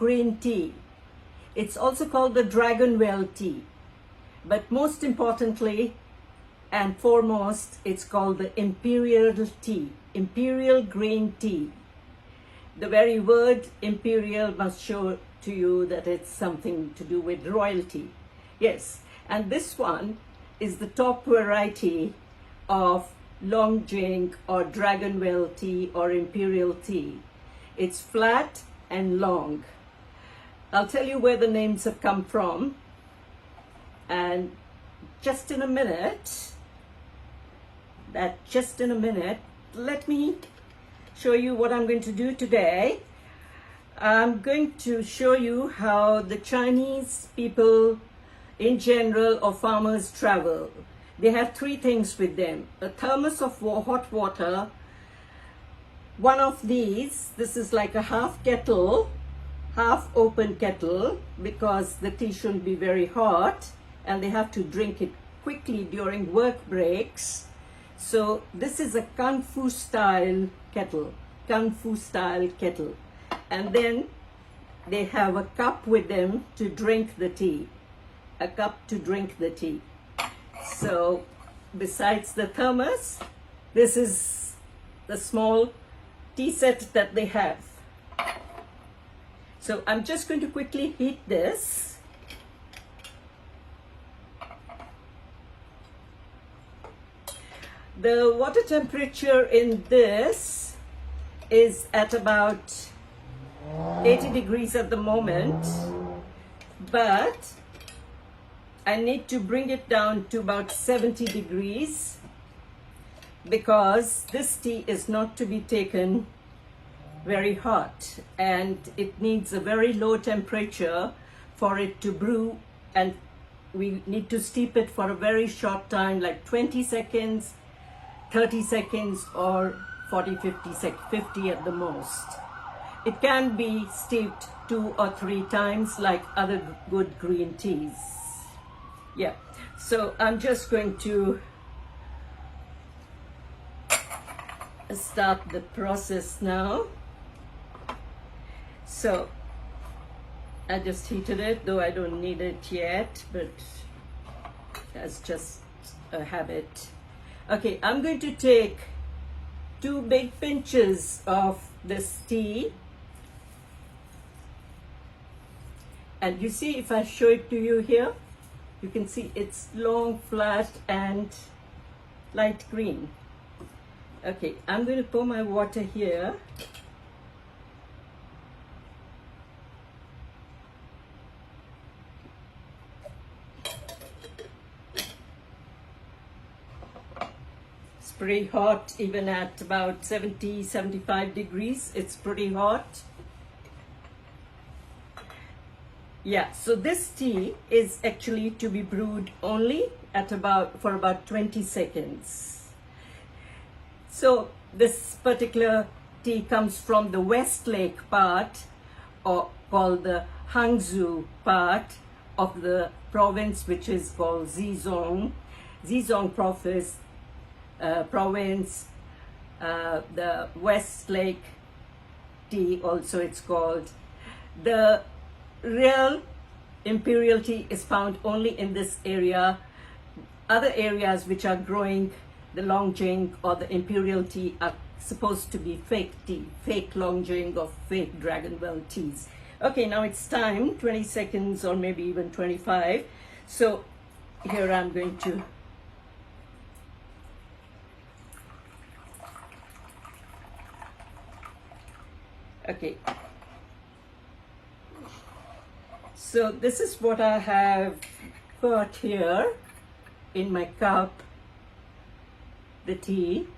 Green Tea. It's also called the Dragonwell Tea. But most importantly and foremost, it's called the Imperial Tea, Imperial Green Tea. The very word imperial must show to you that it's something to do with royalty. Yes, and this one is the top variety of Long Jing or Dragonwell Tea or Imperial Tea. It's flat and long. I'll tell you where the names have come from, and just in a minute, let me show you what I'm going to do today. I'm going to show you how the Chinese people in general or farmers travel. They have three things with them: a thermos of hot water, one of these, this is like a half kettle, half open kettle, because the tea shouldn't be very hot and they have to drink it quickly during work breaks. So this is a Kung Fu style kettle. And then they have a cup with them to drink the tea. So besides the thermos, this is the small tea set that they have. So I'm just going to quickly heat this. The water temperature in this is at about 80 degrees at the moment, but I need to bring it down to about 70 degrees because this tea is not to be taken very hot, and it needs a very low temperature for it to brew, and we need to steep it for a very short time, like 20 seconds, 30 seconds, or 50 at the most. It can be steeped 2 or 3 times like other good green teas. Yeah, so I'm just going to start the process now. So I just heated it, though I don't need it yet, but that's just a habit. Okay, I'm going to take 2 big pinches of this tea. And you see, if I show it to you here, you can see it's long, flat, and light green. Okay, I'm going to pour my water here. It's pretty hot, even at about 75 degrees. It's pretty hot. Yeah, so this tea is actually to be brewed only at for about 20 seconds. So this particular tea comes from the West Lake part, or called the Hangzhou part of the province, which is called Zhejiang province. The West Lake tea also it's called. The real Imperial tea is found only in this area. Other areas which are growing the Long Jing or the Imperial tea are supposed to be fake tea, fake Long Jing or fake Dragonwell teas. Okay, now it's time, 20 seconds or maybe even 25. So here I'm going to okay. So this is what I have got here in my cup, the tea.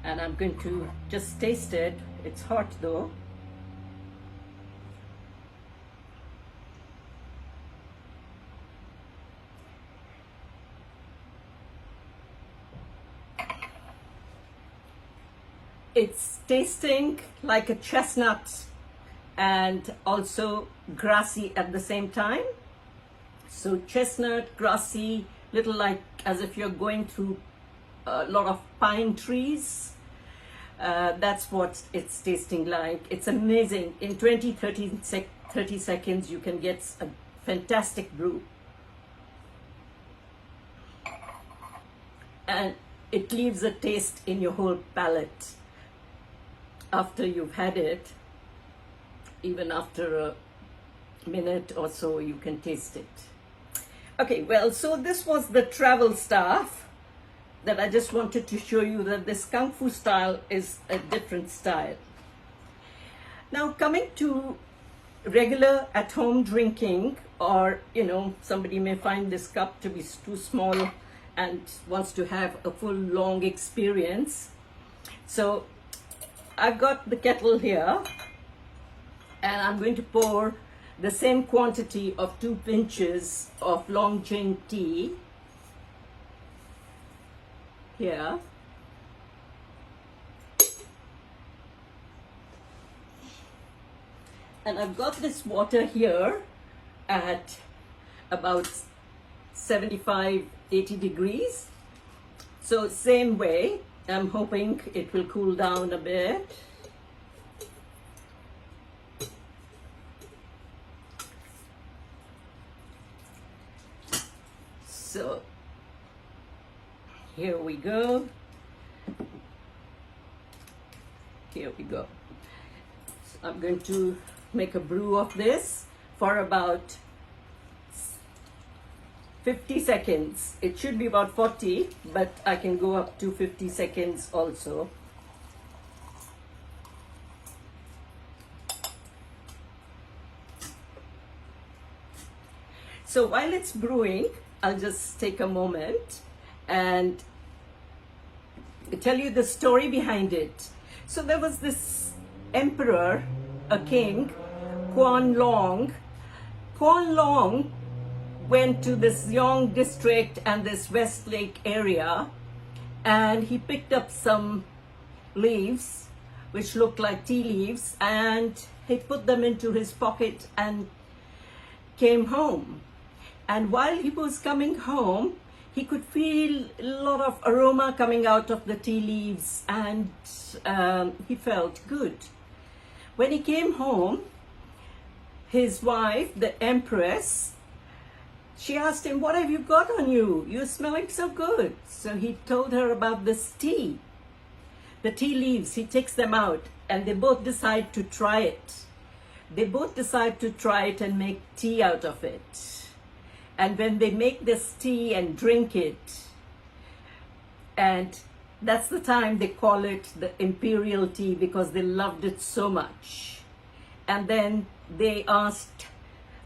And I'm going to just taste it. It's hot though. It's tasting like a chestnut and also grassy at the same time. So chestnut, grassy, little like as if you're going through a lot of pine trees. That's what it's tasting like. It's amazing. In 30 seconds, you can get a fantastic brew. And it leaves a taste in your whole palate after you've had it. Even after a minute or so, you can taste it. Okay, well, so this was the travel stuff that I just wanted to show you, that this Kung Fu style is a different style. Now, coming to regular at-home drinking, or, you know, somebody may find this cup to be too small and wants to have a full long experience. So I've got the kettle here, and I'm going to pour the same quantity of 2 pinches of Long Jing tea here. And I've got this water here at about 75-80 degrees. So same way, I'm hoping it will cool down a bit. So here we go. Here we go. So I'm going to make a brew of this for about 50 seconds. It should be about 40, but I can go up to 50 seconds also. So while it's brewing, I'll just take a moment and tell you the story behind it. So there was this emperor, a king, Quan Long. Quan Long went to this Yong district and this West Lake area, and he picked up some leaves which looked like tea leaves, and he put them into his pocket and came home. And while he was coming home, he could feel a lot of aroma coming out of the tea leaves, and he felt good. When he came home, his wife, the empress, she asked him, "What have you got on you? You're smelling so good." So he told her about this tea, the tea leaves. He takes them out, and they both decide to try it. They both decide to try it and make tea out of it. And when they make this tea and drink it, and that's the time they call it the Imperial Tea, because they loved it so much. And then they asked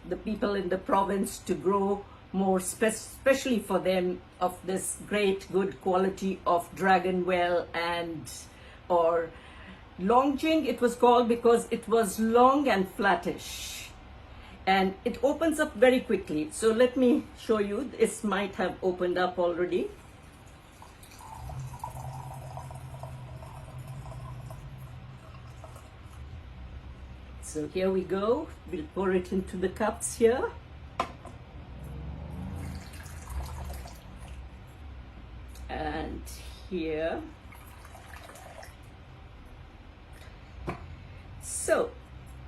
the people in the province to grow more, especially for them, of this great good quality of Dragonwell or Long Jing. It was called because it was long and flattish. And it opens up very quickly. So let me show you. This might have opened up already. So here we go. We'll pour it into the cups here. And here. So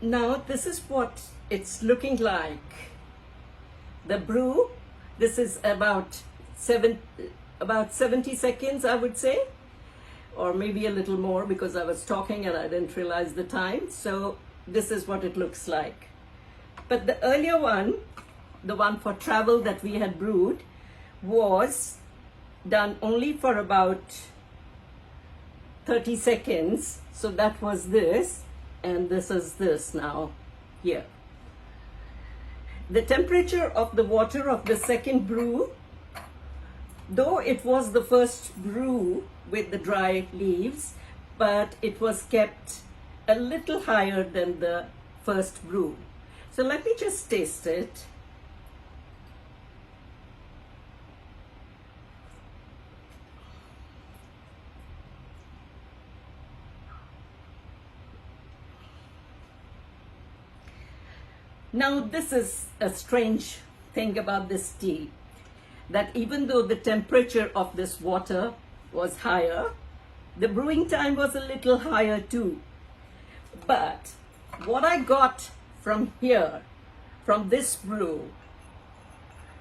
now this is what it's looking like. The brew, this is about 70 seconds, I would say, or maybe a little more, because I was talking and I didn't realize the time. So this is what it looks like. But the earlier one, the one for travel that we had brewed, was done only for about 30 seconds. So that was this, and this is this now here. The temperature of the water of the second brew, though it was the first brew with the dry leaves, but it was kept a little higher than the first brew. So let me just taste it. Now, this is a strange thing about this tea, that even though the temperature of this water was higher, The brewing time was a little higher too. But what I got from here, from this brew,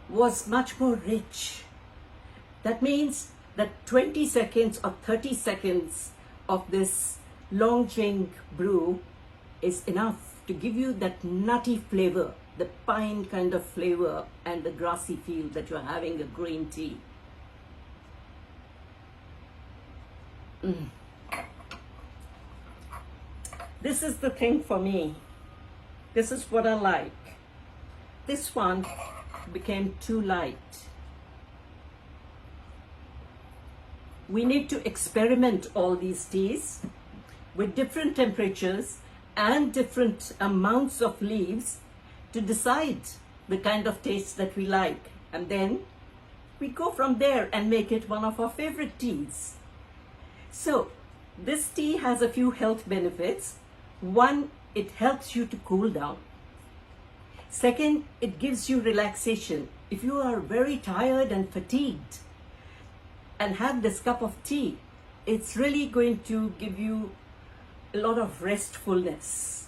was much more rich. That means that 20 seconds or 30 seconds of this Long Jing brew is enough to give you that nutty flavor, the pine kind of flavor, and the grassy feel that you're having a green tea. This is the thing for me. This is what I like. This one became too light. We need to experiment all these teas with different temperatures and different amounts of leaves to decide the kind of taste that we like. And then we go from there and make it one of our favorite teas. So this tea has a few health benefits. One, it helps you to cool down. Second, it gives you relaxation. If you are very tired and fatigued and have this cup of tea, it's really going to give you a lot of restfulness.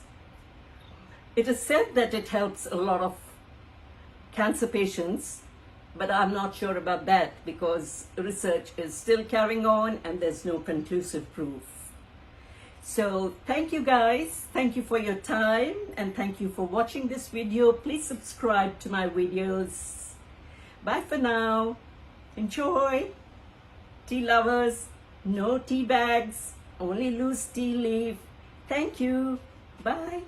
It is said that it helps a lot of cancer patients, but I'm not sure about that because research is still carrying on and there's no conclusive proof. So thank you guys, thank you for your time, and thank you for watching this video. Please subscribe to my videos. Bye for now. Enjoy. Tea lovers, no tea bags, only loose tea leaf. Thank you. Bye.